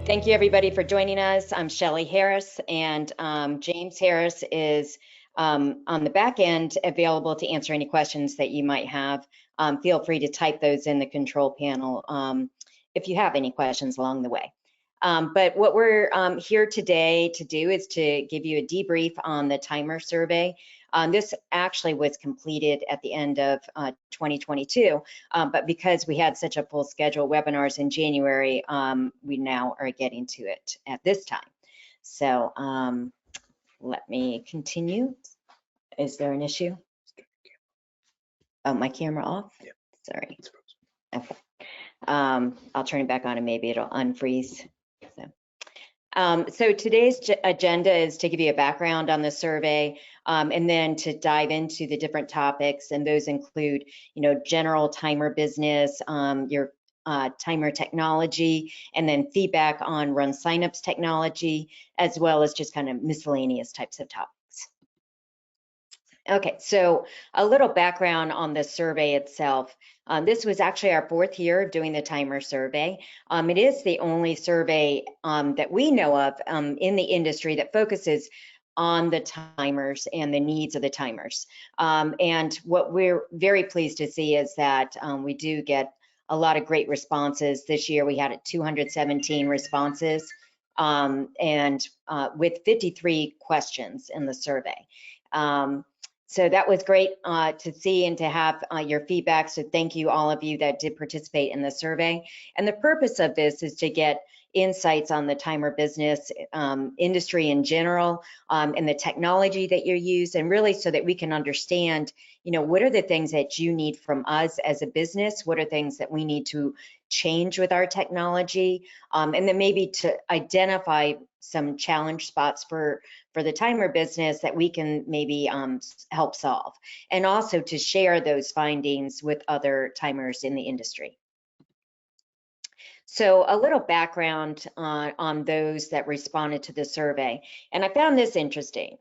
Thank you, everybody, for joining us. I'm Shelly Harris, and James Harris is on the back end available to answer any questions that you might have. Feel free to type those in the control panel if you have any questions along the way. But what we're here today to do is to give you a debrief on the timer survey. This actually was completed at the end of 2022, but because we had such a full schedule webinars in January, we now are getting to it at this time. So let me continue. Is there an issue? Oh, my camera off? Yeah. Sorry. Okay. I'll turn it back on and maybe it'll unfreeze. So today's agenda is to give you a background on the survey and then to dive into the different topics, and those include, general timer business, your timer technology, and then feedback on RunSignup's technology, as well as just kind of miscellaneous types of topics. Okay, so a little background on the survey itself. This was actually our 4th year of doing the timer survey. It is the only survey that we know of in the industry that focuses on the timers and the needs of the timers. And what we're very pleased to see is that we do get a lot of great responses. This year we had 217 responses and with 53 questions in the survey. So that was great to see and to have your feedback. So thank you, all of you that did participate in the survey. And the purpose of this is to get insights on the timer business industry in general and the technology that you use, and really so that we can understand, what are the things that you need from us as a business? What are things that we need to change with our technology? And then maybe to identify some challenge spots for the timer business that we can maybe help solve, and also to share those findings with other timers in the industry. So a little background on those that responded to the survey. And I found this interesting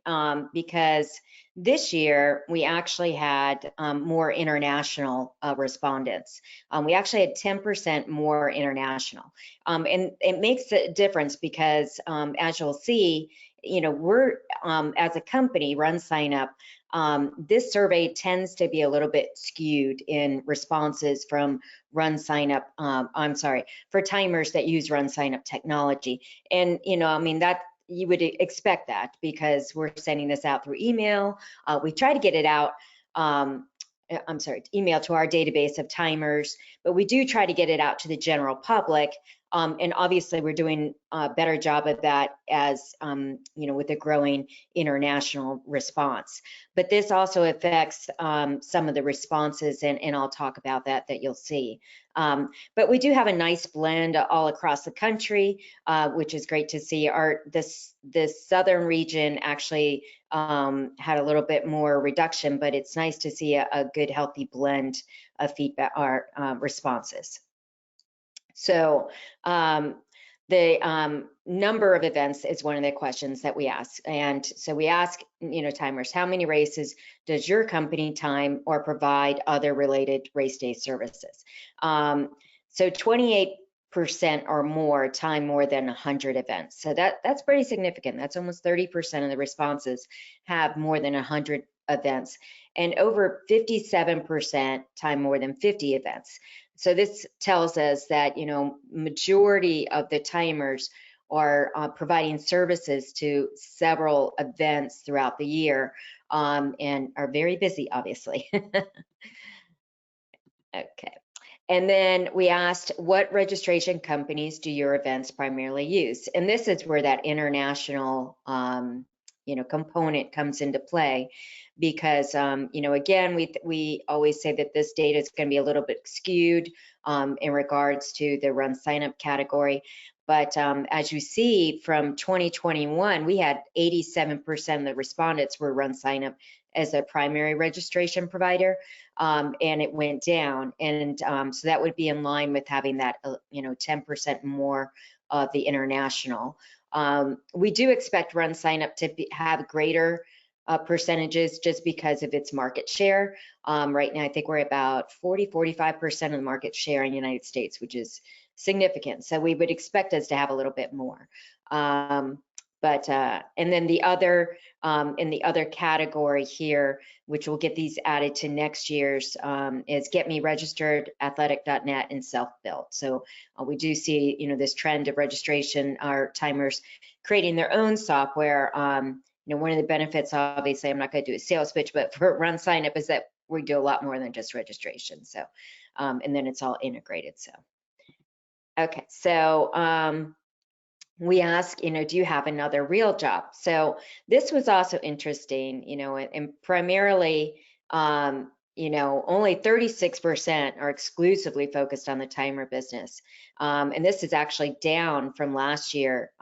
because this year we actually had more international respondents. We actually had 10% more international. And it makes a difference because as you'll see, we're as a company, RunSignup, this survey tends to be a little bit skewed in responses from RunSignup, for timers that use RunSignup technology. And, that you would expect that because we're sending this out through email. We try to get it out, email to our database of timers, but we do try to get it out to the general public. And obviously we're doing a better job of that as, with a growing international response. But this also affects some of the responses, and I'll talk about that you'll see. But we do have a nice blend all across the country, which is great to see. This southern region actually had a little bit more reduction, but it's nice to see a good, healthy blend of feedback or responses. So the number of events is one of the questions that we ask. And so we ask, timers, how many races does your company time or provide other related race day services? So 28% or more time more than 100 events. So that's pretty significant. That's almost 30% of the responses have more than 100 events, and over 57% time more than 50 events. So this tells us that, majority of the timers are providing services to several events throughout the year and are very busy, obviously. Okay. And then we asked, what registration companies do your events primarily use? And this is where that international component comes into play, because again, we always say that this data is going to be a little bit skewed in regards to the RunSignup category. But as you see, from 2021, we had 87% of the respondents were RunSignup as a primary registration provider, and it went down. And so that would be in line with having that 10% more of the international. We do expect RunSignup to have greater percentages just because of its market share. Right now, I think we're about 45% of the market share in the United States, which is significant. So we would expect us to have a little bit more. And then the other, in the other category here, which will get these added to next year's, is Get Me Registered, Athletic.net, and Self-Built. So we do see, this trend of registration, our timers creating their own software. One of the benefits, obviously, I'm not going to do a sales pitch, but for RunSignup is that we do a lot more than just registration. So, and then it's all integrated. So, okay. So, we ask, do you have another real job? So this was also interesting, and primarily, only 36% are exclusively focused on the timer business. And this is actually down from last year,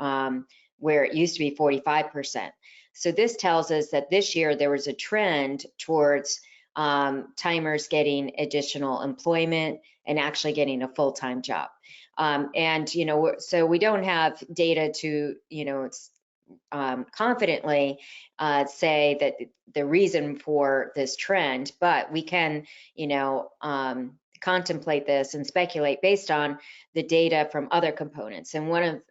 where it used to be 45%. So this tells us that this year there was a trend towards timers getting additional employment and actually getting a full-time job. So we don't have data to, confidently say that the reason for this trend, but we can, contemplate this and speculate based on the data from other components. And one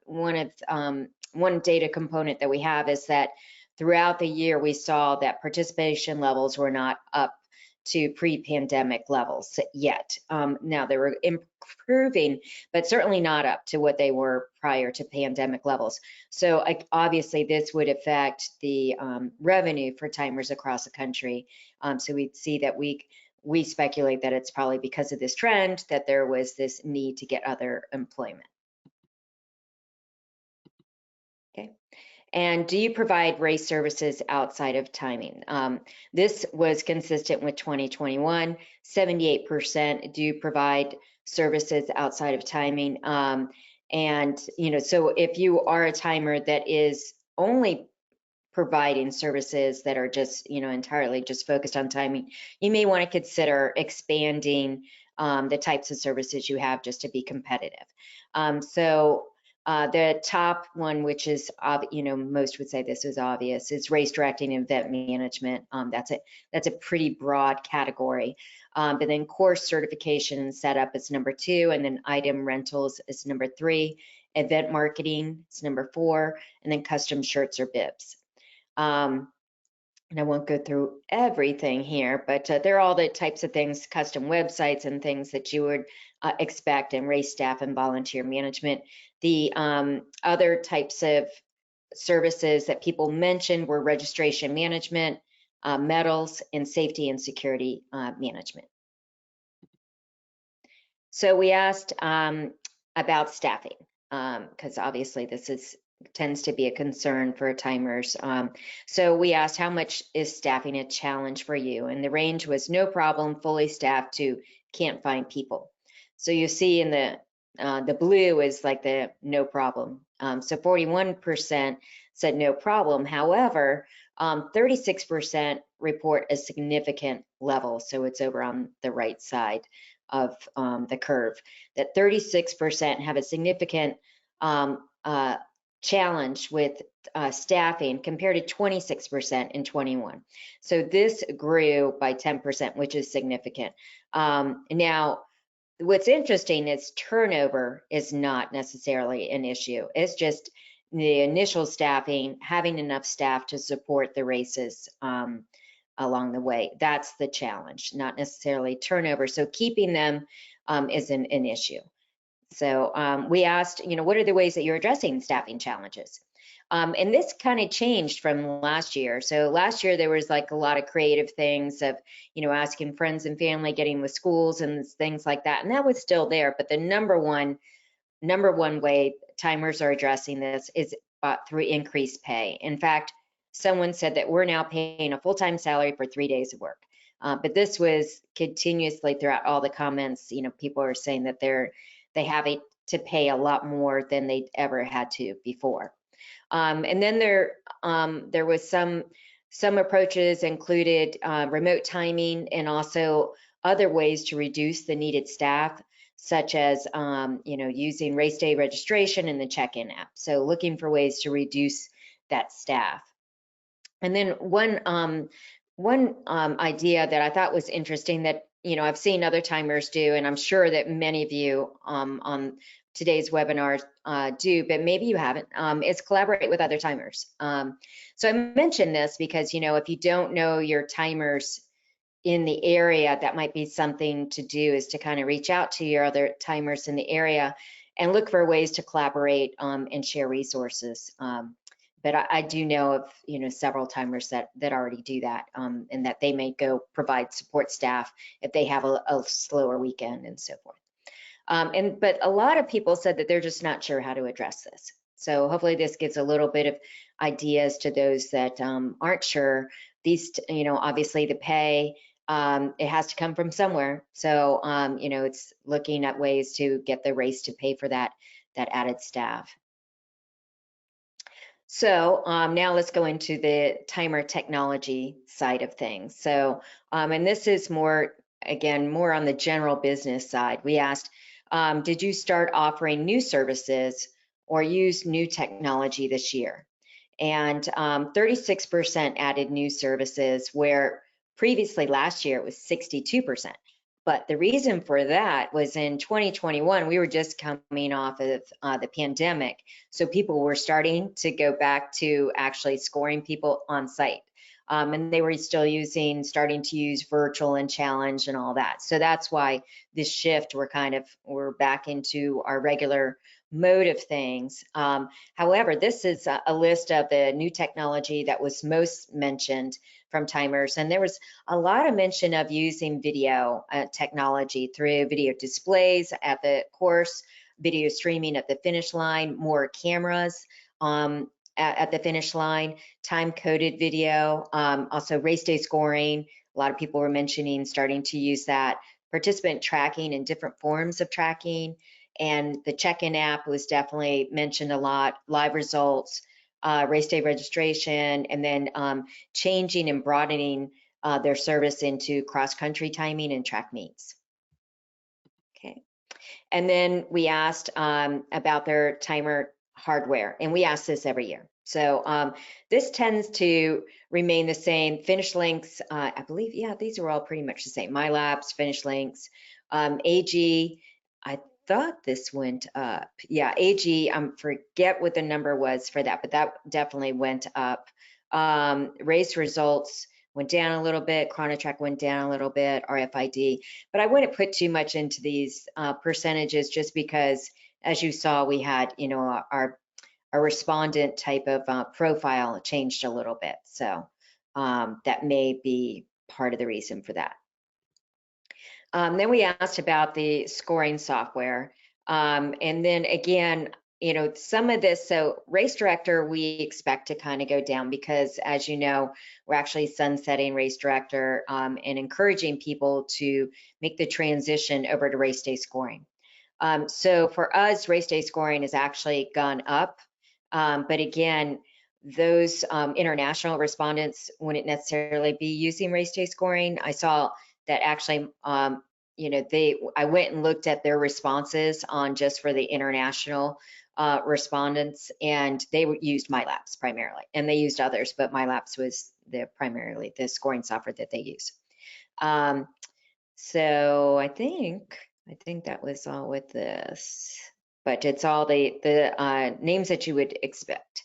data component that we have is that throughout the year, we saw that participation levels were not up to pre-pandemic levels yet. Now they were improving, but certainly not up to what they were prior to pandemic levels. So obviously this would affect the revenue for timers across the country. So we see that we speculate that it's probably because of this trend that there was this need to get other employment. Okay. And do you provide race services outside of timing? This was consistent with 2021. 78% do provide services outside of timing. And, so if you are a timer that is only providing services that are just, entirely just focused on timing, you may want to consider expanding the types of services you have just to be competitive. The top one, which is, most would say this is obvious, is race directing and event management. That's a pretty broad category. But then course certification and setup is number 2, and then item rentals is number 3. Event marketing is number 4, and then custom shirts or bibs. And I won't go through everything here, but they're all the types of things, custom websites and things that you would expect in race staff and volunteer management. The other types of services that people mentioned were registration management, medals, and safety and security management. So we asked about staffing, because obviously this tends to be a concern for timers. So we asked, how much is staffing a challenge for you? And the range was no problem, fully staffed, to can't find people. So you see in the blue is like the no problem. So 41% said no problem. However, 36% report a significant level. So it's over on the right side of the curve, that 36% have a significant challenge with staffing compared to 26% in 21. So this grew by 10%, which is significant. Now, what's interesting is turnover is not necessarily an issue. It's just the initial staffing, having enough staff to support the races along the way. That's the challenge, not necessarily turnover. So keeping them isn't an issue. So we asked, what are the ways that you're addressing staffing challenges? And this kind of changed from last year. So last year there was like a lot of creative things of, asking friends and family, getting with schools and things like that. And that was still there. But the number one way timers are addressing this is through increased pay. In fact, someone said that we're now paying a full-time salary for 3 days of work. But this was continuously throughout all the comments, people are saying that they have to pay a lot more than they ever had to before. And then there was some approaches included remote timing and also other ways to reduce the needed staff, such as using race day registration in the check-in app. So looking for ways to reduce that staff. And then one idea that I thought was interesting that I've seen other timers do, and I'm sure that many of you today's webinar do, but maybe you haven't, is collaborate with other timers. So I mentioned this because, if you don't know your timers in the area, that might be something to do, is to kind of reach out to your other timers in the area and look for ways to collaborate and share resources. But I do know of several timers that already do that, and that they may go provide support staff if they have a slower weekend and so forth. But a lot of people said that they're just not sure how to address this. So hopefully this gives a little bit of ideas to those that aren't sure. These, obviously the pay, it has to come from somewhere. So, it's looking at ways to get the race to pay for that added staff. So now let's go into the timer technology side of things. So, and this is more on the general business side. We asked, did you start offering new services or use new technology this year? And 36% added new services, where previously last year it was 62%. But the reason for that was in 2021, we were just coming off of the pandemic. So people were starting to go back to actually scoring people on site. And they were still starting to use virtual and challenge and all that. So that's why this shift, we're back into our regular mode of things. However, this is a list of the new technology that was most mentioned from timers, and there was a lot of mention of using video technology through video displays at the course, video streaming at the finish line, more cameras at the finish line, time-coded video, also RaceDay Scoring. A lot of people were mentioning starting to use that, participant tracking and different forms of tracking, and the check-in app was definitely mentioned a lot, live results, race day registration, and then changing and broadening their service into cross-country timing and track meets. Okay, and then we asked about their timer hardware, and we ask this every year. So this tends to remain the same. Finish links, I believe, yeah, these are all pretty much the same. MyLapse, finish links, AG, I thought this went up. Yeah, AG, forget what the number was for that, but that definitely went up. Race results went down a little bit, Chronotrack went down a little bit, RFID, but I wouldn't put too much into these percentages, just because, as you saw, we had, our respondent type of profile changed a little bit. So that may be part of the reason for that. Then we asked about the scoring software. And then again, some of this, so Race Director, we expect to kind of go down because, as you know, we're actually sunsetting Race Director and encouraging people to make the transition over to RaceDay Scoring. So for us, RaceDay Scoring has actually gone up. But again, those international respondents wouldn't necessarily be using RaceDay Scoring. I saw that actually, I went and looked at their responses on just for the international respondents, and they used MyLapse primarily, and they used others, but MyLapse was primarily the scoring software that they use. So I think that was all with this, but it's all the names that you would expect.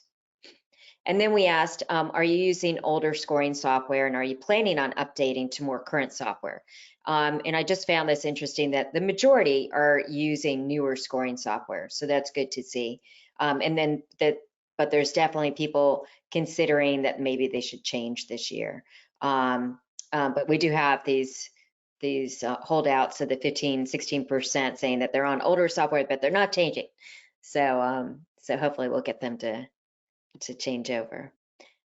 And then we asked, are you using older scoring software, and are you planning on updating to more current software? And I just found this interesting that the majority are using newer scoring software, so that's good to see. But there's definitely people considering that maybe they should change this year. But we do have these holdouts of the 15–16% saying that they're on older software, but they're not changing. So hopefully we'll get them to change over.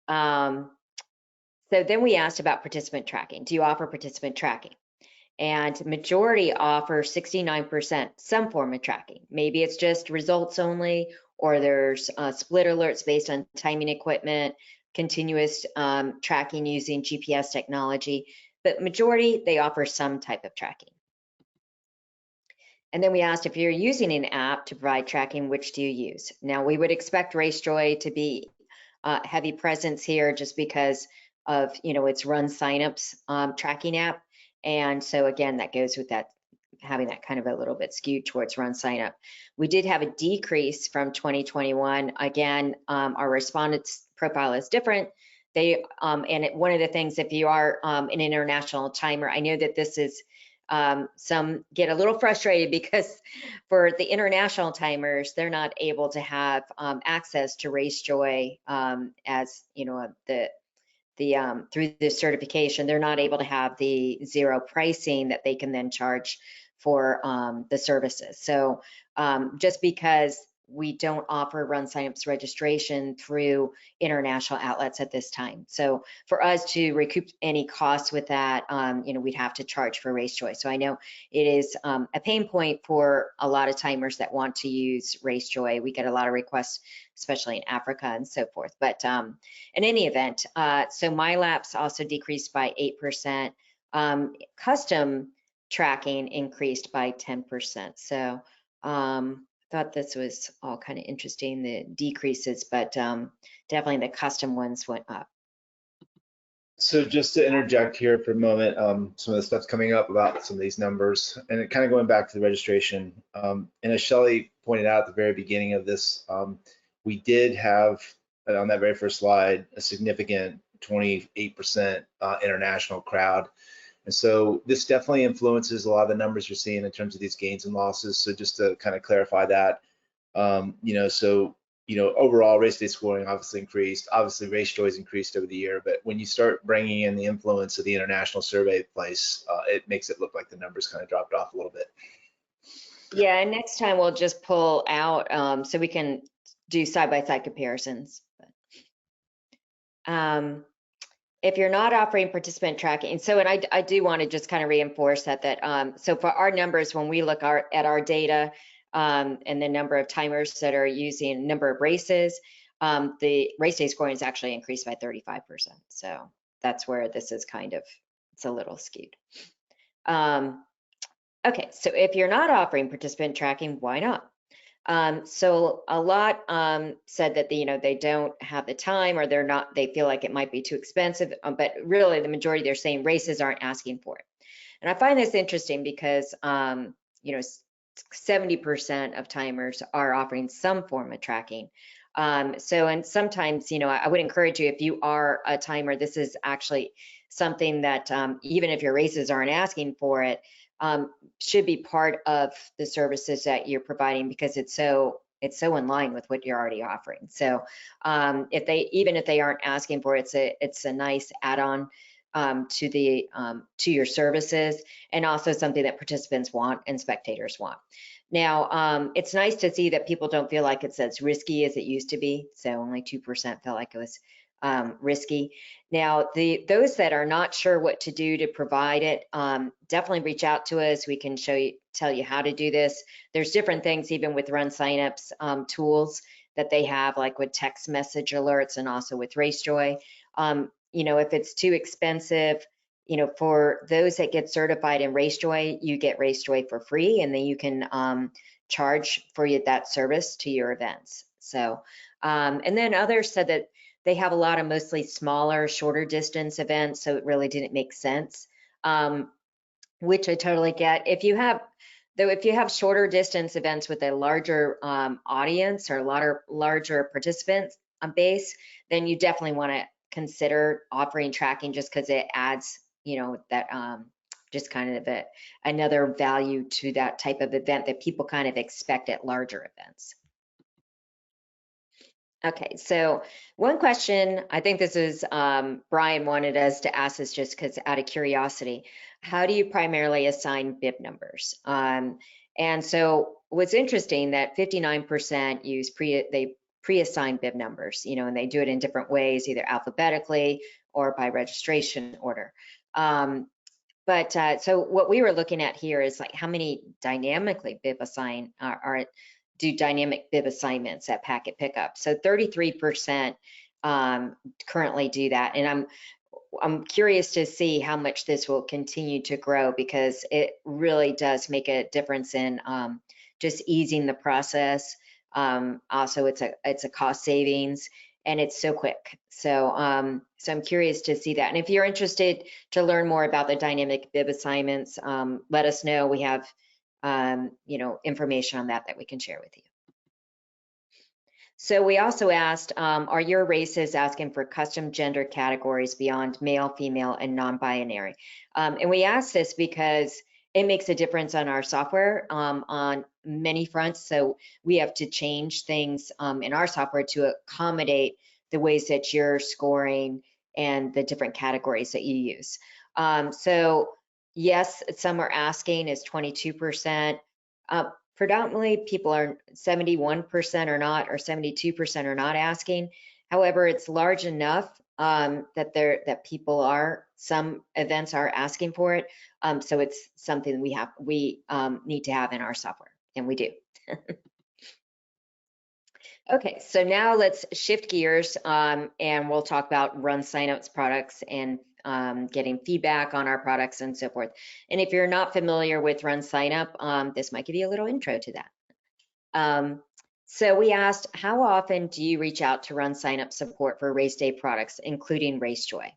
So then we asked about participant tracking. Do you offer participant tracking? And majority offer 69% some form of tracking. Maybe it's just results only, or there's split alerts based on timing equipment, continuous tracking using GPS technology, but majority, they offer some type of tracking. And then we asked, if you're using an app to provide tracking, which do you use? Now, we would expect RaceJoy to be heavy presence here just because of, its RunSignup's tracking app. And so again, that goes with that having that kind of a little bit skewed towards RunSignup. We did have a decrease from 2021. Again, our respondents profile is different. They one of the things, if you are an international timer, I know that this is some get a little frustrated because for the international timers, they're not able to have access to RaceJoy as through the certification. They're not able to have the zero pricing that they can then charge for the services. So just because we don't offer RunSignup's registration through international outlets at this time. So for us to recoup any costs with that, we'd have to charge for RaceJoy. So I know it is a pain point for a lot of timers that want to use RaceJoy. We get a lot of requests, especially in Africa and so forth. But in any event, so MyLapse also decreased by 8%. Custom tracking increased by 10%. So thought this was all kind of interesting, the decreases, but definitely the custom ones went up. So just to interject here for a moment, some of the stuff's coming up about some of these numbers, and it kind of going back to the registration. And as Shelley pointed out at the very beginning of this, we did have, on that very first slide, a significant 28% international crowd. And so this definitely influences a lot of the numbers you're seeing in terms of these gains and losses. So just to kind of clarify that, overall RaceDay scoring obviously increased. Obviously RaceJoy's increased over the year, but when you start bringing in the influence of the international survey place, it makes it look like the numbers kind of dropped off a little bit. Yeah, and next time we'll just pull out so we can do side-by-side comparisons. If you're not offering participant tracking, so, and I do want to just kind of reinforce that so for our numbers, when we look at our data and the number of timers that are using number of races, the RaceDay scoring is actually increased by 35%. So that's where this is kind of, it's a little skewed. Okay, so if you're not offering participant tracking, why not? So a lot said that they don't have the time, or they feel like it might be too expensive, but really the majority, they're saying races aren't asking for it. And I find this interesting because 70% of timers are offering some form of tracking. And sometimes, I would encourage you, if you are a timer, this is actually something that even if your races aren't asking for it, should be part of the services that you're providing, because it's so in line with what you're already offering. So even if they aren't asking for it, it's a nice add-on to your services, and also something that participants want and spectators want. Now, it's nice to see that people don't feel like it's as risky as it used to be. So only 2% felt like it was risky. Now, those that are not sure what to do to provide it, definitely reach out to us. We can tell you how to do this. There's different things, even with RunSignup's tools that they have, like with text message alerts and also with RaceJoy. If it's too expensive, for those that get certified in RaceJoy, you get RaceJoy for free, and then you can charge for that service to your events. So, and then others said that they have a lot of mostly smaller, shorter distance events, so it really didn't make sense, which I totally get. If you have shorter distance events with a larger audience or a larger participant base, then you definitely want to consider offering tracking, just because it adds, that just kind of another value to that type of event that people kind of expect at larger events. Okay, so one question, I think this is Brian wanted us to ask this just because out of curiosity, how do you primarily assign bib numbers? And so what's interesting that 59% use pre-assigned bib numbers, and they do it in different ways, either alphabetically or by registration order. So what we were looking at here is like how many dynamically bib assign do dynamic bib assignments at packet pickup. So 33% currently do that, and I'm curious to see how much this will continue to grow, because it really does make a difference in just easing the process. Also, it's a cost savings, and it's so quick. So so I'm curious to see that. And if you're interested to learn more about the dynamic bib assignments, let us know. We have information on that we can share with you. So we also asked, are your races asking for custom gender categories beyond male, female, and non-binary? And we asked this because it makes a difference on our software on many fronts. So we have to change things in our software to accommodate the ways that you're scoring and the different categories that you use. So yes, some are asking is 22%. Predominantly people are 71% or not, or 72% are not asking. However, it's large enough that people are, some events are asking for it. So it's something we need to have in our software, and we do. Okay, so now let's shift gears and we'll talk about RunSignup's products and getting feedback on our products and so forth. And if you're not familiar with RunSignup, this might give you a little intro to that. So we asked, how often do you reach out to RunSignup support for RaceDay products, including RaceJoy?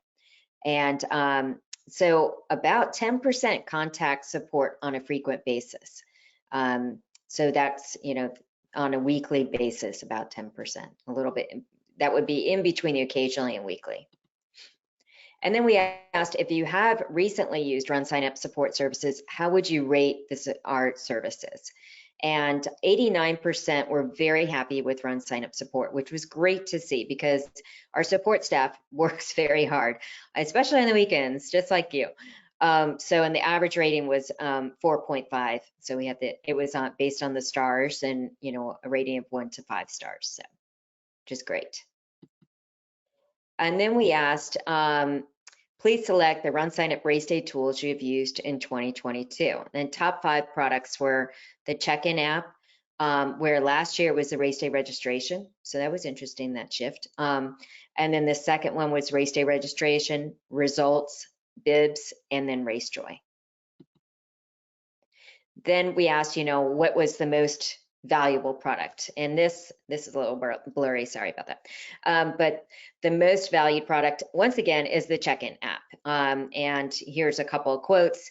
And so about 10% contact support on a frequent basis. So that's, on a weekly basis, about 10%, a little bit. That would be in between the occasionally and weekly. And then we asked, if you have recently used RunSignup support services, how would you rate our services? And 89% were very happy with RunSignup support, which was great to see because our support staff works very hard, especially on the weekends, just like you. And the average rating was 4.5. So we had it was based on the stars and, a rating of 1 to 5 stars, so which is great. And then we asked, please select the RunSignup RaceDay tools you have used in 2022. And top 5 products were the check-in app, where last year it was the RaceDay registration. So that was interesting, that shift. And then the second one was RaceDay registration, results, bibs, and then RaceJoy. Then we asked, what was the most valuable product? And this is a little blurry, sorry about that. But the most valued product, once again, is the check-in app. And here's a couple of quotes.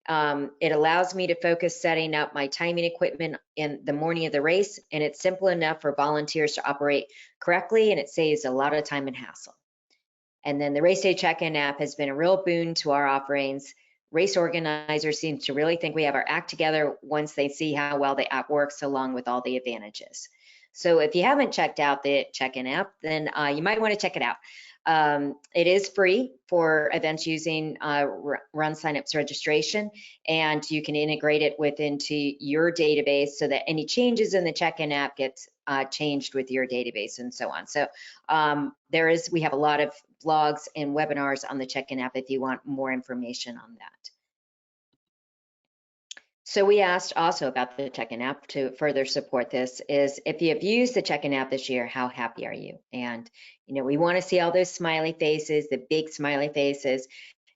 It allows me to focus setting up my timing equipment in the morning of the race, and it's simple enough for volunteers to operate correctly, and it saves a lot of time and hassle. And then the RaceDay check-in app has been a real boon to our offerings. Race organizers seem to really think we have our act together once they see how well the app works along with all the advantages. So if you haven't checked out the check-in app, then you might want to check it out. It is free for events using RunSignup's registration, and you can integrate it into your database so that any changes in the check-in app gets changed with your database and so on. So we have a lot of blogs and webinars on the check-in app if you want more information on that. So we asked also about the check-in app to further support this is if you have used the check-in app this year, how happy are you? And, we want to see all those smiley faces, the big smiley faces,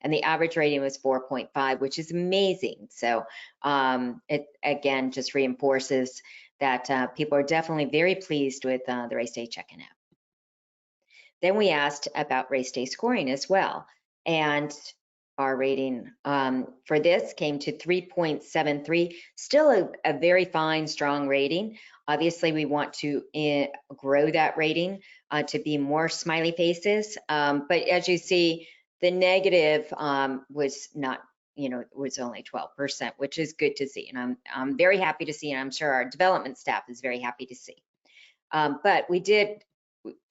and the average rating was 4.5, which is amazing. So it, again, just reinforces that people are definitely very pleased with the RaceDay check-in app. Then we asked about RaceDay scoring as well. And our rating for this came to 3.73, still a very fine, strong rating. Obviously, we want to grow that rating to be more smiley faces. But as you see, the negative was not, was only 12%, which is good to see. And I'm very happy to see, and I'm sure our development staff is very happy to see. But we did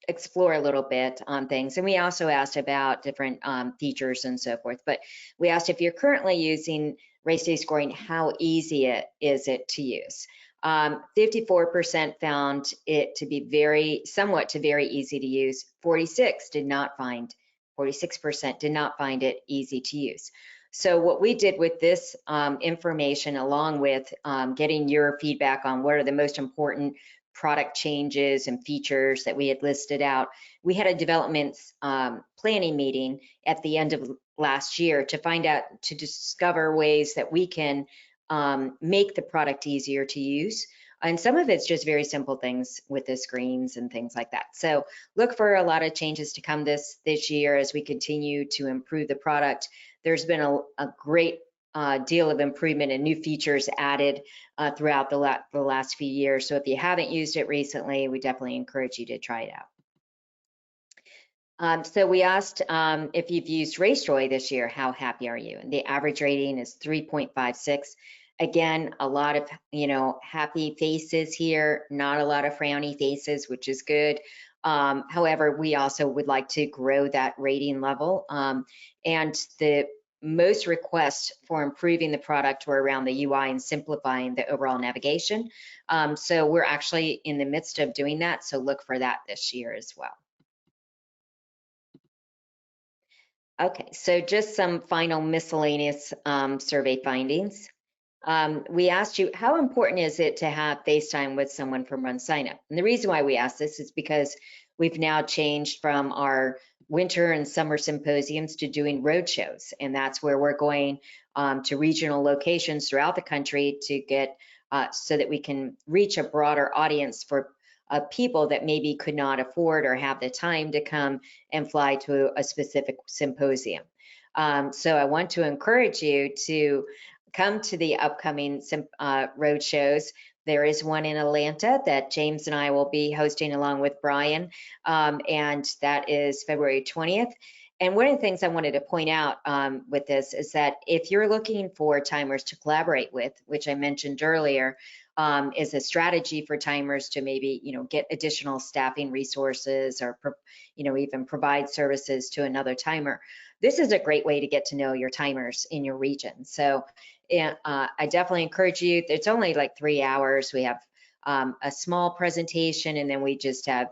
explore a little bit on things, and we also asked about different features and so forth. But we asked if you're currently using RaceDay scoring, how easy is it to use? 54% found it to be somewhat very easy to use. 46% did not find it easy to use. So what we did with this information, along with getting your feedback on what are the most important product changes and features that we had listed out, we had a development planning meeting at the end of last year to discover ways that we can make the product easier to use. And some of it's just very simple things with the screens and things like that. So look for a lot of changes to come this year as we continue to improve the product. There's been a great deal of improvement and new features added throughout the last few years. So if you haven't used it recently, we definitely encourage you to try it out. So we asked if you've used RaceDay this year, how happy are you? And the average rating is 3.56. Again, a lot of, happy faces here, not a lot of frowny faces, which is good. However, we also would like to grow that rating level. And the most requests for improving the product were around the UI and simplifying the overall navigation. So we're actually in the midst of doing that. So look for that this year as well. Okay, so just some final miscellaneous survey findings. We asked you, how important is it to have FaceTime with someone from RunSignup? And the reason why we asked this is because we've now changed from our winter and summer symposiums to doing road shows. And that's where we're going to regional locations throughout the country to get, so that we can reach a broader audience for people that maybe could not afford or have the time to come and fly to a specific symposium. So I want to encourage you to come to the upcoming road shows. There is one in Atlanta that James and I will be hosting along with Brian, and that is February 20th. And one of the things I wanted to point out with this is that if you're looking for timers to collaborate with, which I mentioned earlier, is a strategy for timers to maybe, get additional staffing resources or, even provide services to another timer. This is a great way to get to know your timers in your region. So I definitely encourage you. It's only like 3 hours. We have a small presentation, and then we just have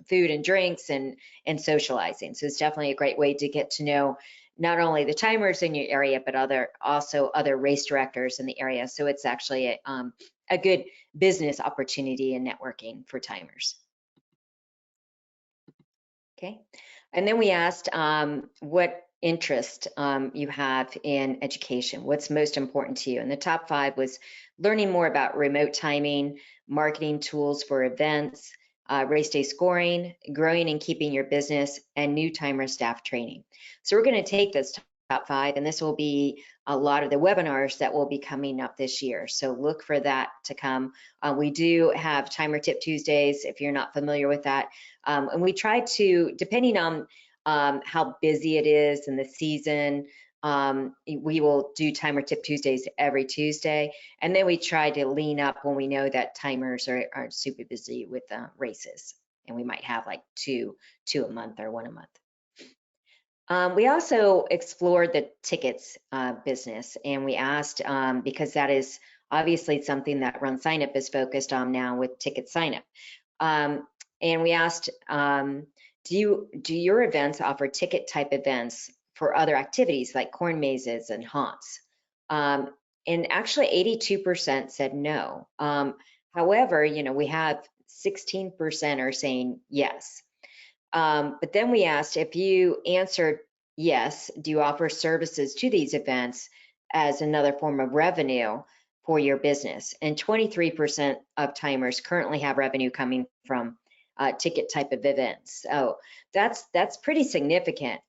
food and drinks and socializing. So it's definitely a great way to get to know not only the timers in your area, but also other race directors in the area. So it's actually a good business opportunity and networking for timers. Okay, and then we asked what interest you have in education. What's most important to you? And the top 5 was learning more about remote timing, marketing tools for events, RaceDay Scoring, growing and keeping your business, and new timer staff training. So we're going to take this top 5, and this will be a lot of the webinars that will be coming up this year. So look for that to come. We do have Timer Tip Tuesdays, if you're not familiar with that. And we try to, depending on how busy it is in the season, we will do Timer Tip Tuesdays every Tuesday. And then we try to lean up when we know that timers are super busy with races. And we might have like two a month or 1 a month. We also explored the tickets business, and we asked, because that is obviously something that RunSignup is focused on now with TicketSignup. And we asked, do your events offer ticket type events for other activities like corn mazes and haunts? And actually 82% said no. However, we have 16% are saying yes. But then we asked, if you answered yes, do you offer services to these events as another form of revenue for your business? And 23% of timers currently have revenue coming from ticket type of events. So that's pretty significant.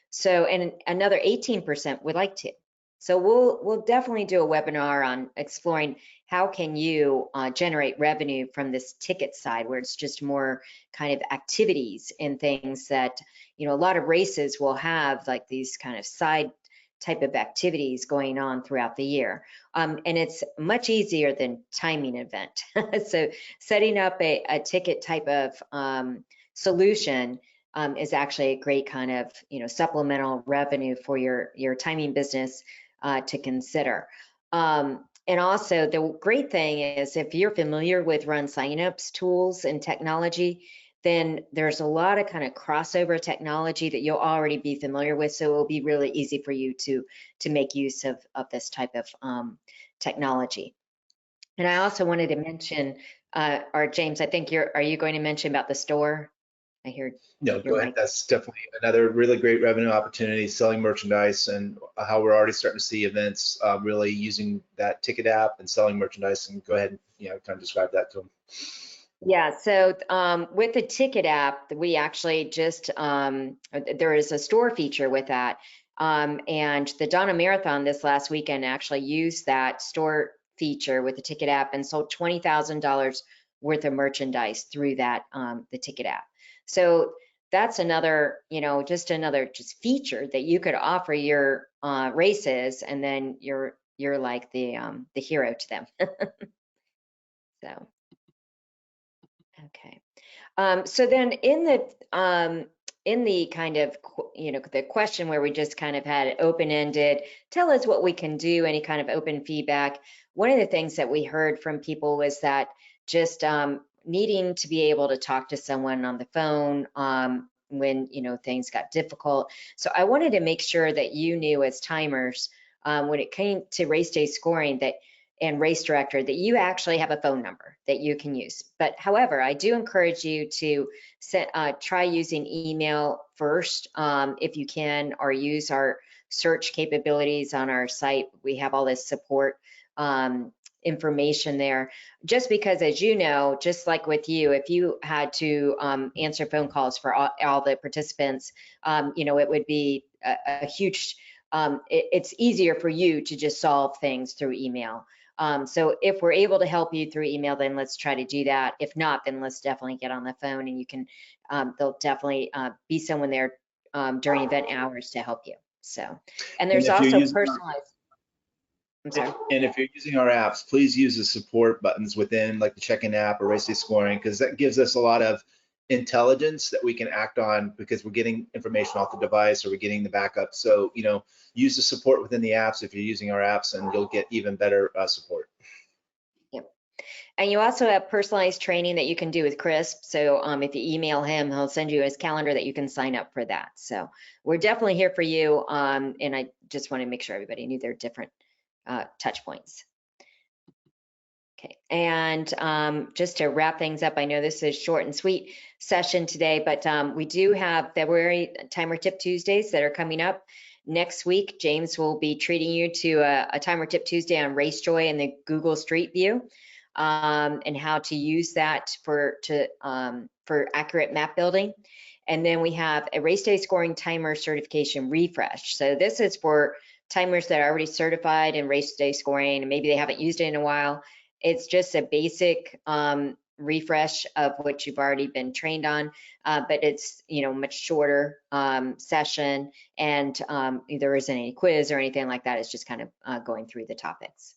So, and another 18% would like to. So we'll definitely do a webinar on exploring how can you generate revenue from this ticket side, where it's just more kind of activities and things that, a lot of races will have like these kind of side type of activities going on throughout the year. And it's much easier than timing event. So setting up a ticket type of solution is actually a great kind of, supplemental revenue for your timing business to consider. And also the great thing is, if you're familiar with RunSignup's tools and technology, then there's a lot of kind of crossover technology that you'll already be familiar with. So it'll be really easy for you to make use of this type of technology. And I also wanted to mention, or James, I think are you going to mention about the store? I hear. No, go ahead. That's definitely another really great revenue opportunity, selling merchandise, and how we're already starting to see events really using that ticket app and selling merchandise. And go ahead and kind of describe that to them. Yeah, so with the ticket app, we actually just, there is a store feature with that. And the Donna Marathon this last weekend actually used that store feature with the ticket app and sold $20,000 worth of merchandise through that, the ticket app. So that's another, just another feature that you could offer your races, and then you're like the hero to them. So, okay. So then in the kind of, the question where we just kind of had it open-ended, tell us what we can do, any kind of open feedback. One of the things that we heard from people was that just needing to be able to talk to someone on the phone when, things got difficult. So I wanted to make sure that you knew as timers, when it came to race day scoring, that and race director, that you actually have a phone number that you can use. But however, I do encourage you to try using email first if you can, or use our search capabilities on our site. We have all this support information there, just because, as you know, just like with you, if you had to answer phone calls for all the participants, it would be a huge, it's easier for you to just solve things through email. So if we're able to help you through email, then let's try to do that. If not, then let's definitely get on the phone, and you can, there'll definitely be someone there during event hours to help you. So, and there's also personalized. I'm sorry. And if you're using our apps, please use the support buttons within, like the check-in app or RaceDay Scoring, because that gives us a lot of intelligence that we can act on, because we're getting information off the device, or we're getting the backup. So, use the support within the apps if you're using our apps, and you'll get even better support. Yep. And you also have personalized training that you can do with Chris. So if you email him, he'll send you his calendar that you can sign up for that. So we're definitely here for you. And I just want to make sure everybody knew their different touch points. Okay, and just to wrap things up, I know this is a short and sweet session today, but we do have February Timer Tip Tuesdays that are coming up. Next week, James will be treating you to a Timer Tip Tuesday on RaceJoy and the Google Street View, and how to use that for accurate map building. And then we have a Race Day Scoring Timer Certification Refresh. So this is for timers that are already certified in Race Day Scoring, and maybe they haven't used it in a while. It's just a basic refresh of what you've already been trained on, but it's much shorter session, and there isn't any quiz or anything like that. It's just kind of going through the topics.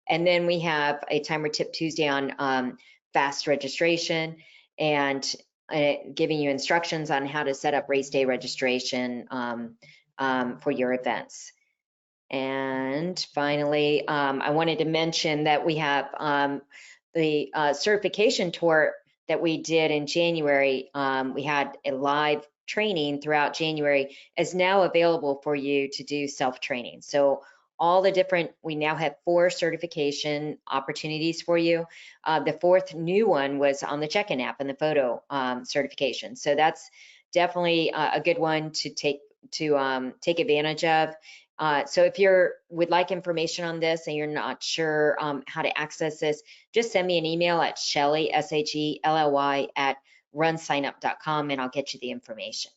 And then we have a Timer Tip Tuesday on fast registration, and giving you instructions on how to set up race day registration for your events. And finally, I wanted to mention that we have the certification tour that we did in January. We had a live training throughout January, is now available for you to do self-training. So all the different, we now have 4 certification opportunities for you. The 4th new one was on the check-in app and the photo certification. So that's definitely a good one to take advantage of. So if you would like information on this and you're not sure how to access this, just send me an email at Shelly, SHELLY at RunSignup.com, and I'll get you the information.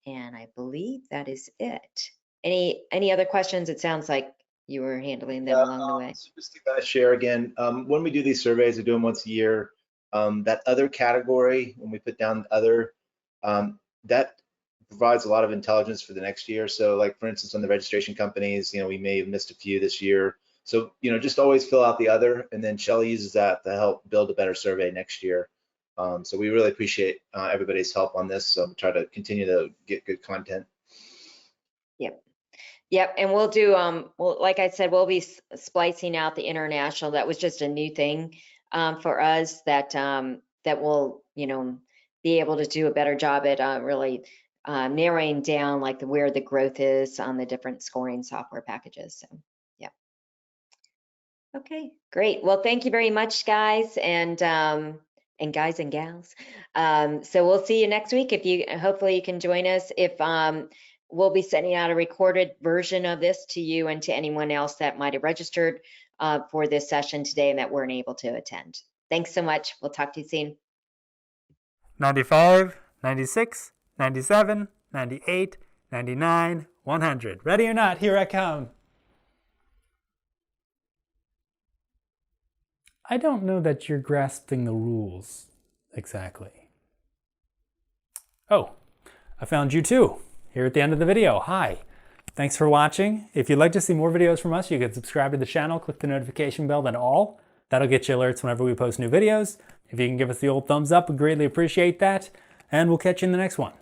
And I believe that is it. Any other questions? It sounds like you were handling them along the way. Just to share again, when we do these surveys, we do them once a year. That other category, when we put down other, that provides a lot of intelligence for the next year. So like, for instance, on the registration companies, we may have missed a few this year. So, just always fill out the other, and then Shelly uses that to help build a better survey next year. So we really appreciate everybody's help on this. So try to continue to get good content. Yep, and we'll do, well, like I said, we'll be splicing out the international. That was just a new thing for us that will, be able to do a better job at really narrowing down like where the growth is on the different scoring software packages. So, yeah. Okay, great. Well, thank you very much, guys, and guys and gals. So we'll see you next week. Hopefully you can join us. If we'll be sending out a recorded version of this to you and to anyone else that might have registered for this session today and that weren't able to attend. Thanks so much. We'll talk to you soon. 95, 96, 97, 98, 99, 100. Ready or not, here I come. I don't know that you're grasping the rules exactly. Oh, I found you too, here at the end of the video. Hi, thanks for watching. If you'd like to see more videos from us, you can subscribe to the channel, click the notification bell, then all. That'll get you alerts whenever we post new videos. If you can give us the old thumbs up, we greatly appreciate that. And we'll catch you in the next one.